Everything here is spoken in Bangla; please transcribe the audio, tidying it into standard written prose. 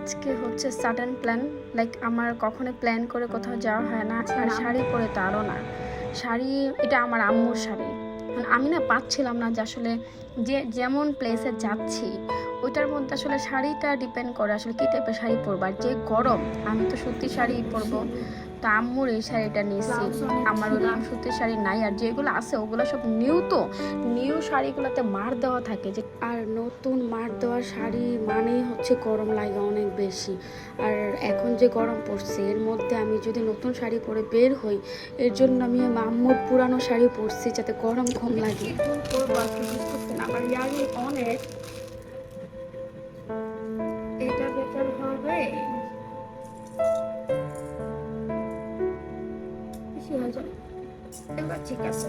আজকে হচ্ছে সাডেন প্ল্যান, লাইক আমার কখনো প্ল্যান করে কোথাও যাওয়া হয় না। আর শাড়ি পরে তো আরও না। শাড়ি, এটা আমার আম্মুর শাড়ি। আমি না পাচ্ছিলাম না যে আসলে যেমন প্লেসে যাচ্ছি ওইটার মধ্যে আসলে শাড়িটা ডিপেন্ড করে আসলে কী টাইপের শাড়ি পরবো। আর যে গরম, আমি তো সুতির শাড়ি পরবো, তো আম্মুর এই শাড়িটা নিয়েছি। আমার ওইরকম সুতির শাড়ি নাই, আর যেগুলো আছে ওগুলো সব নিউ। তো নিউ শাড়িগুলোতে মার দেওয়া থাকে যে, আর নতুন মার দেওয়া শাড়ি মানেই হচ্ছে গরম লাগে অনেক বেশি। আর এখন যে গরম পড়ছে এর মধ্যে আমি যদি নতুন শাড়ি পরে বের হই, এর জন্য আমি আম্মুর পুরানো শাড়ি পরছি যাতে গরম কম লাগে। আমার ইয়ারি অনেক, এটা বেটার হবে, বেশি হয়ে যাবে। এবার ঠিক আছে।